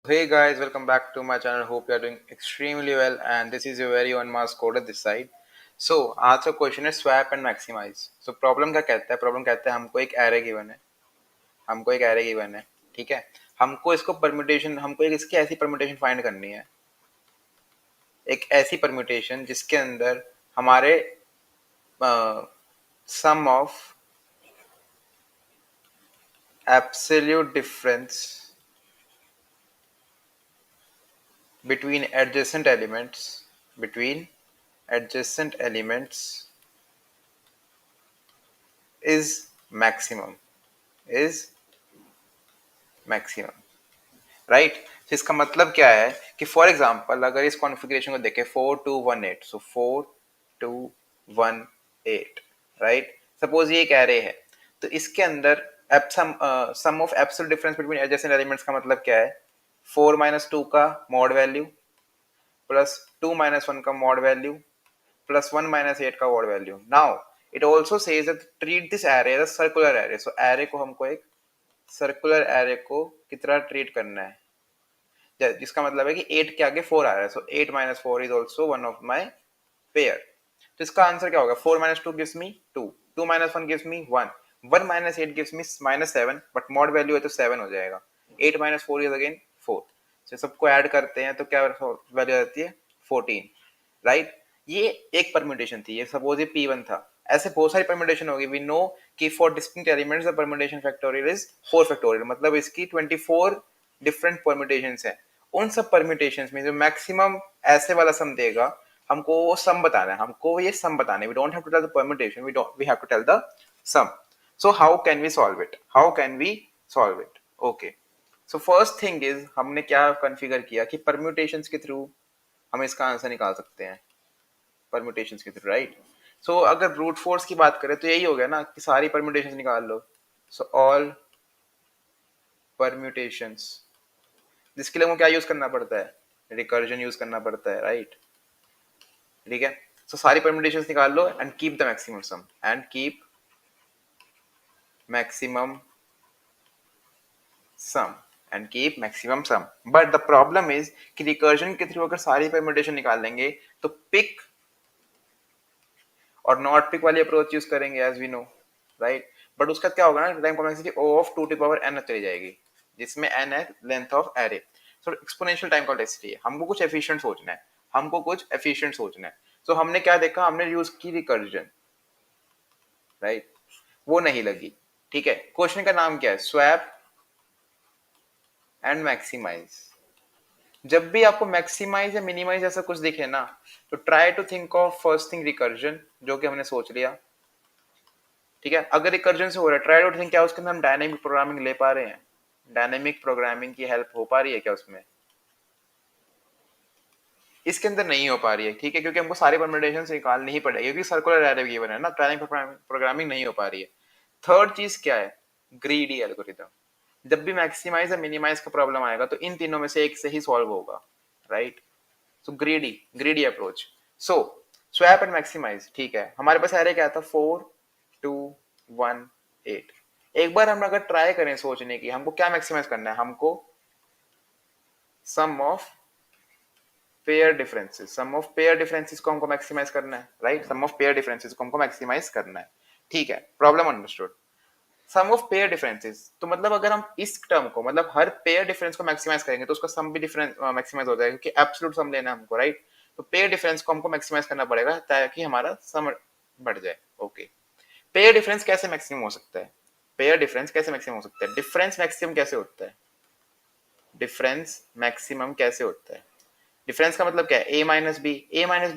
Hey guys, welcome back to my channel. Hope you are doing extremely well. And this is your very own mass coder this side. So आज का question है swap and maximise. So problem क्या कहता है? Problem कहता है हमको एक एरे गिवन है. हमको एक एरे गिवन है. ठीक है. हमको इसको परम्यूटेशन, हमको एक इसकी ऐसी परम्यूटेशन फाइंड करनी है. एक ऐसी परम्यूटेशन जिसके अंदर हमारे sum of absolute difference between adjacent elements is maximum is maximum, right. तो इसका मतलब क्या है कि फॉर एग्जांपल अगर इस कॉन्फ़िगरेशन को देखें 4218, सो 4218, राइट. सपोज ये एक एरे है, तो इसके अंदर sum of absolute difference between adjacent elements का मतलब क्या है? 4 माइनस 2 का मॉड वैल्यू प्लस 2 माइनस 1 का मॉड वैल्यू प्लस 1 माइनस 8 का mod value. Now it also says that treat this array as a circular array. So array को हमको एक सर्कुलर एरे को कितना ट्रीट करना है, जिसका मतलब है कि 8 के आगे 4 आ रहा है. सो 8 minus 4 is also one of my pair. तो इसका आंसर क्या होगा? 4 minus 2 gives me 2, 2 minus 1 gives me 1, 1 minus 8 gives me minus 7, but mod value है तो 7 हो जाएगा. 8 माइनस 4 इज अगेन 4. तो सबको ऐड करते हैं तो क्या वैल्यू आती है? 14, राइट. ये एक परम्यूटेशन थी. ये सपोज ये P1 था. ऐसे बहुत सारी परम्यूटेशन होगी. वी नो कि for distinct elements the permutation factorial is 4 factorial, मतलब इसकी 24 डिफरेंट परम्यूटेशंस हैं. उन सब परम्यूटेशंस में जो मैक्सिमम ऐसे वाला सम देगा, हमको वो सम बताना है. हमको ये सम बताना है. We don't have to tell the permutation, we have to tell the sum. So how can we solve it? Okay. So first thing is हमने क्या कॉन्फ़िगर किया कि परम्यूटेशंस के थ्रू हम इसका आंसर निकाल सकते हैं. परम्यूटेशंस के थ्रू, राइट. सो अगर ब्रूट फोर्स की बात करें तो यही हो गया ना कि सारी परम्यूटेशंस निकाल लो. सो ऑल परम्यूटेशंस, जिसके लिए हमको क्या यूज करना पड़ता है? रिकर्जन यूज करना पड़ता है, राइट. ठीक है. सो सारी परम्यूटेशंस निकाल लो and keep the maximum sum maximum sum and keep maximum sum. But the problem is कि रिकर्जन के थ्रू अगर सारी परम्यूटेशन निकाल लेंगे तो पिक और नॉट पिक वाली अप्रोच यूज करेंगे as we know, right. But उसका क्या होगा ना, time complexity O of 2 to power n चली जाएगी, जिसमें n है length of array. So exponential time complexity है. हमको कुछ एफिशिएंट सोचना है. सो हमने क्या देखा? हमने यूज की रिकर्जन, राइट. वो नहीं लगी. ठीक है. क्वेश्चन का नाम क्या है? Swap and maximise. जब भी आपको मैक्सिमाइज या मिनिमाइज ऐसा कुछ दिखे ना, तो try to think of first thing recursion, जो कि हमने सोच लिया. ठीक है. अगर रिकर्जन से हो रहा है, ट्राई टू थिंक क्या उसके अंदर हम डायनेमिक प्रोग्रामिंग ले पा रहे हैं? डायनेमिक प्रोग्रामिंग की हेल्प हो पा रही है क्या उसमें? इसके अंदर नहीं हो पा रही है. ठीक है. क्योंकि हमको सारी परम्यूटेशन निकालनी ही पड़ेगी, क्योंकि सर्कुलर एरे गिवन है ना. डायनेमिक प्रोग्रामिंग नहीं हो पा रही है. थर्ड चीज क्या है? Greedy algorithm. जब भी मैक्सिमाइज या मिनिमाइज का प्रॉब्लम आएगा तो इन तीनों में से एक से ही सॉल्व होगा, right. So greedy approach. So swap and maximise. ठीक है. हमारे पास एरे क्या था? 4218. एक बार हम अगर ट्राई करें सोचने की, हमको क्या मैक्सिमाइज करना है? हमको सम ऑफ पेयर डिफरेंसेस को हमको मैक्सिमाइज करना है, right. Sum of pair differences को हमको मैक्सिमाइज करना है. ठीक है. Problem understood. Sum of pair differences, तो मतलब अगर हम इस टर्म को, मतलब हर पेयर डिफरेंस को मैक्सिमाइज करेंगे तो उसका सम भी डिफरेंस मैक्सिमाइज हो जाएगा, क्योंकि एब्सोल्यूट सम लेना है हमको, राइट. तो पेयर डिफरेंस को हमको मैक्सिमाइज करना पड़ेगा ताकि हमारा सम बढ़ जाए. ओके. पेयर डिफरेंस कैसे मैक्सिमम हो सकता है? डिफरेंस मैक्सिमम कैसे होता है? डिफरेंस का मतलब क्या है? ए माइनस बी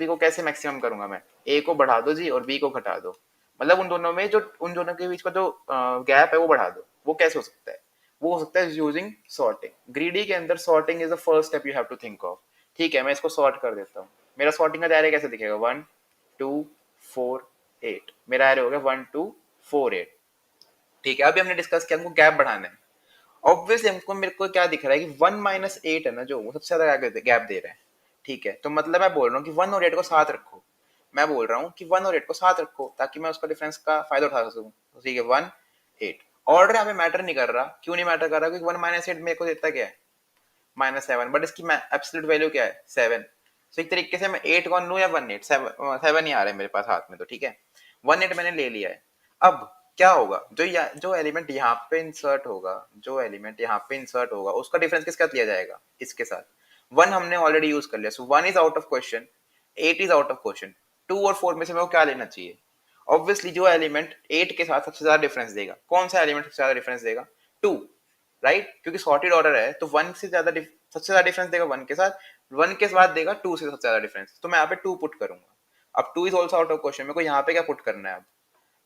को कैसे मैक्सिमम करूंगा मैं? ए को बढ़ा दो जी और बी को घटा दो, मतलब उन दोनों के बीच का जो गैप है वो बढ़ा दो. वो कैसे हो सकता है? वो हो सकता है यूजिंग सॉर्टिंग. ग्रीडी के अंदर sorting is the first step you have to think of. ठीक है. मैं इसको सॉर्ट कर देता हूँ. मेरा सॉर्टिंग का दायरा कैसे दिखेगा? 1 2 4 8. मेरा एरे हो गया 1 2 4 8. ठीक है. अभी हमने डिस्कस किया हमको गैप बढ़ाना है. ऑब्वियसली हमको, मेरे को क्या दिख रहा है कि 1 - 8 है ना, जो वो सबसे ज्यादा गैप दे रहा है. ठीक है. तो मतलब मैं बोल रहा हूँ कि 1 और 8 को साथ रखो. ताकि मैं उसका डिफरेंस का फायदा उठा सकूं. तो ठीक है. 1 8. ऑर्डर यहाँ पे मैटर नहीं कर रहा. क्यों नहीं मैटर कर रहा? क्योंकि 1 - 8 मेरे को देता क्या है? -7, बट इसकी एब्सोल्यूट वैल्यू क्या है 7। सो एक तरीके से मैं 8 कौन लूं या 1 8, 7 ही आ रहा है मेरे पास हाथ में, तो ठीक है 1 8 मैंने ले लिया है। अब क्या होगा, जो एलिमेंट यहाँ पे इंसर्ट होगा, जो एलिमेंट यहाँ पे इंसर्ट होगा उसका डिफरेंस किसके साथ लिया जाएगा, इसके साथ। 1 हमने ऑलरेडी यूज कर लिया, सो 1 is out of question, 8 is out of question. 2 और 4 में से मेरे को क्या लेना चाहिए, ऑब्वियसली जो एलिमेंट 8 के साथ सबसे ज्यादा डिफरेंस देगा, कौन सा एलिमेंट सबसे ज्यादा डिफरेंस देगा, 2, राइट, क्योंकि सॉर्टेड ऑर्डर है तो 1 से ज्यादा सबसे ज्यादा डिफरेंस देगा 1 के साथ, 1 के बाद देगा 2 से सबसे ज्यादा डिफरेंस, तो मैं यहाँ पे 2 पुट करूंगा। अब 2 is also out of question, मेरे को यहाँ पे क्या पुट करना है, अब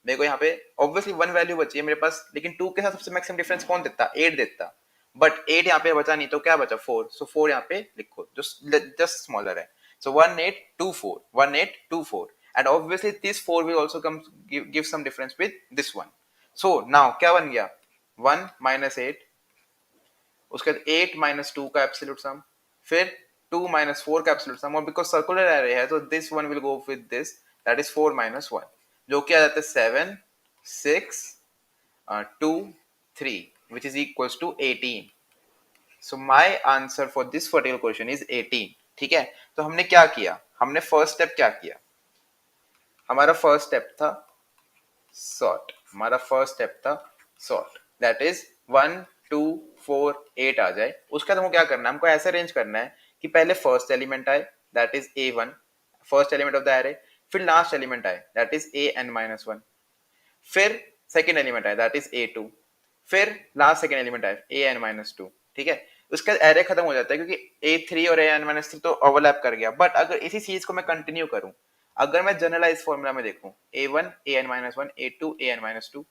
मेरे को यहाँ पे ऑब्वियसली 1 वैल्यू बची है मेरे पास, लेकिन 2 के साथ सबसे मैक्सिमम डिफरेंस कौन देता, 8 देता, बट 8 यहाँ पे बचा नहीं, तो क्या बचा 4, सो 4 यहाँ पे लिखो जो जस्ट स्मॉलर है। So 1 8 2 4, 1 8 2 4, and obviously this 4 will also come give some difference with this one. So now क्या बन गया, 1 -8, उसके बाद 8 -2 का एब्सोल्यूट सम, फिर 2 -4 का एब्सोल्यूट सम, और बिकॉज सर्कुलर एरे है तो this one will go with this, that is 4 -1, जो कि आ जाता है 7 6 2 3, which is equals to 18. So my answer for this particular question is 18. ठीक है, तो हमने क्या किया, हमने फर्स्ट स्टेप क्या किया, हमारा फर्स्ट स्टेप था सॉर्ट, हमारा फर्स्ट स्टेप था सॉर्ट, दैट इज 1 2 4 8 आ जाए, उसके बाद हमको क्या करना है, हमको ऐसे अरेंज करना है कि पहले फर्स्ट एलिमेंट आए, that is a1, first element of the array, फिर लास्ट एलिमेंट आए, दैट इज an-1, फिर सेकेंड एलिमेंट आए, दैट इज a2, फिर लास्ट सेकेंड एलिमेंट आए an-2, ठीक है, उसका एरे खत्म हो जाता है क्योंकि a3 और an-3 तो ओवरलैप कर गया। बट अगर इसी चीज को मैं कंटिन्यू करूं, अगर मैं जनरलाइज फॉर्मूला में देखूं, a1 an-1, a2 an-2,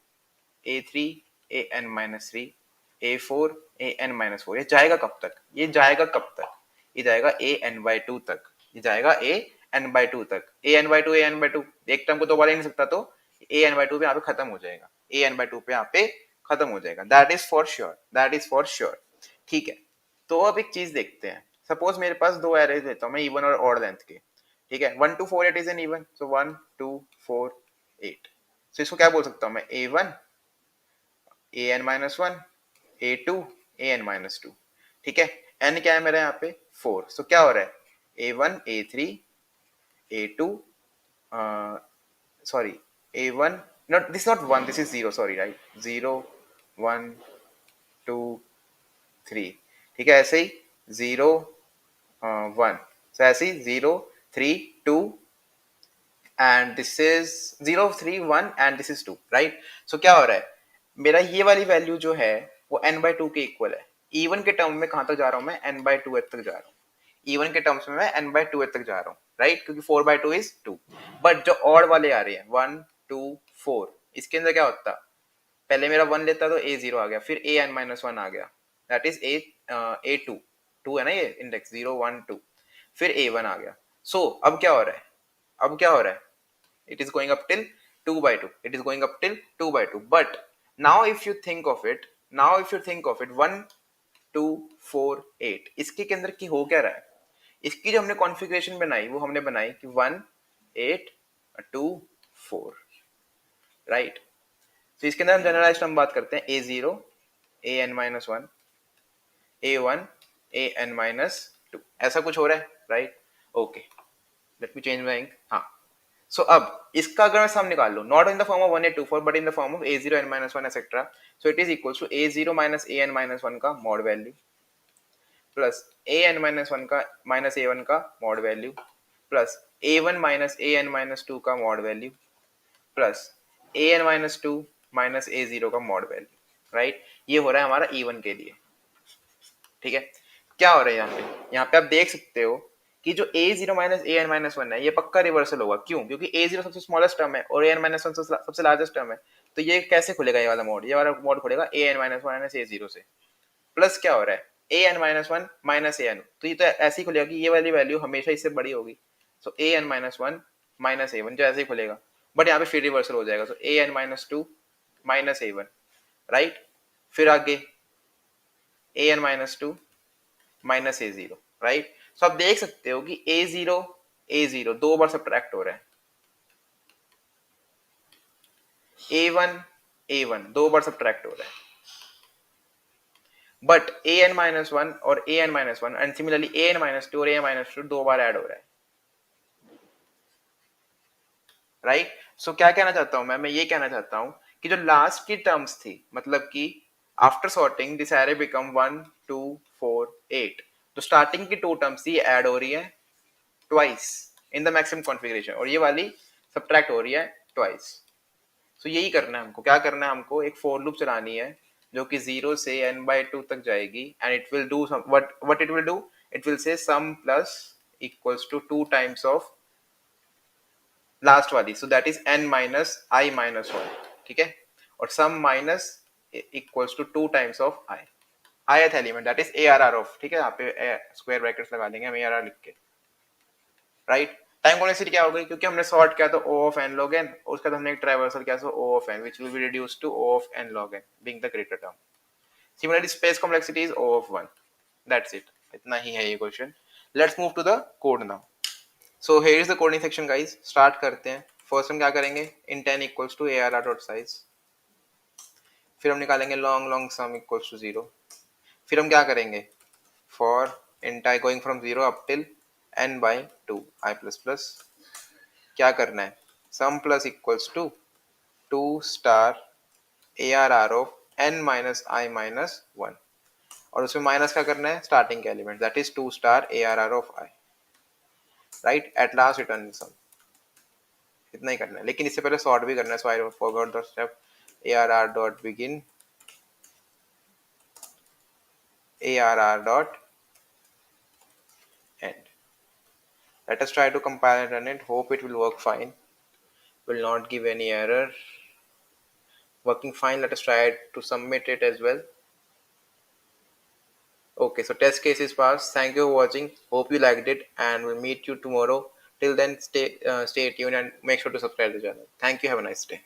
a3 an-3, a4 an-4, ये जाएगा कब तक, ये जाएगा कब तक, ये जाएगा an/2 तक, ये जाएगा an/2 तक, an/2 an/2, एक टर्म को तो बढ़ा ही नहीं सकता, तो an/2 पे यहाँ पे खत्म हो जाएगा, an/2 पे यहाँ पे खत्म हो जाएगा, that is for sure, that is for sure. ठीक है, तो अब एक चीज देखते हैं, सपोज मेरे पास दो एरेज लेता हूँ मैं, इवन और ऑड लेंथ के, ठीक है, 1 2 4 8 इज एन इवन, सो 1 2 4 8, सो इसको क्या बोल सकता हूँ मैं, a1 an-1, a2 an-2, ठीक है, n क्या है मेरा यहाँ पे 4, सो क्या हो रहा है a1 a3 a2 sorry a1, not this is not 1, this is 0, sorry, right, 0 1 2 3, ठीक है, ऐसे ही 0 1, so ऐसे ही 0 3 2 and this is 0 3 1 and this is 2, right, so क्या हो रहा है, मेरा ये वाली वैल्यू जो है वो n/2 के इक्वल है, इवन के टर्म में कहां तक जा रहा हूं मैं, n/2 तक जा रहा हूं, इवन के टर्म्स में मैं n/2 तक जा रहा हूं, राइट, क्योंकि 4/2 इज 2, बट जो ऑड वाले आ रहे हैं 1 2 4, इसके अंदर क्या होता, पहले मेरा 1 लेता तो a0 आ गया, फिर an-1 आ गया, दैट इज a2, 2 है ना ये इंडेक्स, 0 1 2, फिर a1 आ गया, सो अब क्या हो रहा है, अब क्या हो रहा है, it is going up till 2/2, it is going up till 2/2, but now if you think of it, now if you think of it 1 2 4 8, इसके के अंदर की हो क्या रहा है, इसकी जो हमने कॉन्फ़िगरेशन बनाई वो हमने बनाई कि 1 8 2 4, राइट, तो इसके अंदर हम जनरलाइज्ड हम बात करते हैं a0 an-1 a1 an-2, ऐसा कुछ हो रहा है, right, okay, let me change my ink, हाँ, सो अब इसका अगर मैं सम निकाल लूं, not in the form of 1 8 2 4 but in the form of a0 n-1 etcetera, so it is equals to a0 minus an-1 का मॉड वैल्यू प्लस an-1 का minus a1 का mod value plus a1 minus an-2 का mod value plus an-2 minus a0 का mod value, right, ये हो रहा है हमारा इवन के लिए, ठीक है, क्या हो रहा है यहाँ पे आप देख सकते हो कि जो a0 माइनस an-1 है ये पक्का रिवर्सल होगा, क्यों, क्योंकि a0 सबसे स्मॉलेस्ट टर्म है और an-1 सबसे लार्जेस्ट टर्म है, तो ये कैसे खुलेगा, ये वाला मोड, ये वाला मोड खुलेगा an-1 माइनस a0 से, प्लस क्या हो रहा है an-1 माइनस an, तो ये तो ऐसे ही खुलेगा कि ये वाली वैल्यू हमेशा इससे बड़ी होगी, सो an-1 माइनस a1 जो ऐसे ही खुलेगा, बट यहाँ पे फिर रिवर्सल हो जाएगा, सो an-2 माइनस a1, राइट, फिर आगे an-2 माइनस a0, राइट, सो आप देख सकते हो कि a0 दो बार सब्ट्रैक्ट हो रहा है, a1 दो बार सब्ट्रैक्ट हो रहा है, but a n minus one और a n minus one and similarly a n minus two और ए एन माइनस टू दो बार ऐड हो रहा है, राइट। सो क्या कहना चाहता हूं मैं ये कहना चाहता हूं कि जो लास्ट की टर्म्स थी, मतलब कि after sorting this array become 1 2 4 8, तो स्टार्टिंग की टू टर्म्स थी ऐड हो रही है twice in the maximum configuration, और ये वाली सब्ट्रैक्ट हो रही है ट्वाइस। सो यही करना है हमको, क्या करना है हमको, एक फॉर लूप चलानी है जो कि 0 से n/2 तक जाएगी and it will do what it will do, it will say sum plus equals to 2 times of last वाली, so that is n minus i minus 1, ठीक है, और sum minus equals to 2 times of i, ith element that is ARR of, ठीक है, यहाँ पे square brackets लगा देंगे हम ARR लिख के, राइट। टाइम कॉम्प्लेक्सिटी क्या हो गई, क्योंकि हमने सॉर्ट किया तो O of n log n, उसके बाद हमने एक ट्राइवर्सल किया तो O of n which will be reduced to O of n log n being the greater term. Similarly space complexity is O of 1. That's it, इतना ही है ये question. Let's move to the code now. So here is the coding section guys, start करते हैं। First हम क्या करेंगे, int n equals to ARR dot size, फिर हम निकालेंगे long long sum equals to 0, फिर हम क्या करेंगे, for int I going from 0 up till n by 2 I plus plus, क्या करना है, sum plus equals to 2 star ARR of n minus i minus 1, और उसमें माइनस का करना है स्टार्टिंग के element that is 2 star ARR of i, right, at last return sum, इतना ही करना है, लेकिन इससे पहले सॉर्ट भी करना है, so I forgot the step ARR dot begin ARR dot end. Let us try to compile and run it, hope it will work fine, will not give any error, working fine. Let us try to submit it as well. Okay, so test case is passed. Thank you for watching. Hope you liked it, and we'll meet you tomorrow. Till then, stay tuned and make sure to subscribe to the channel. Thank you. Have a nice day.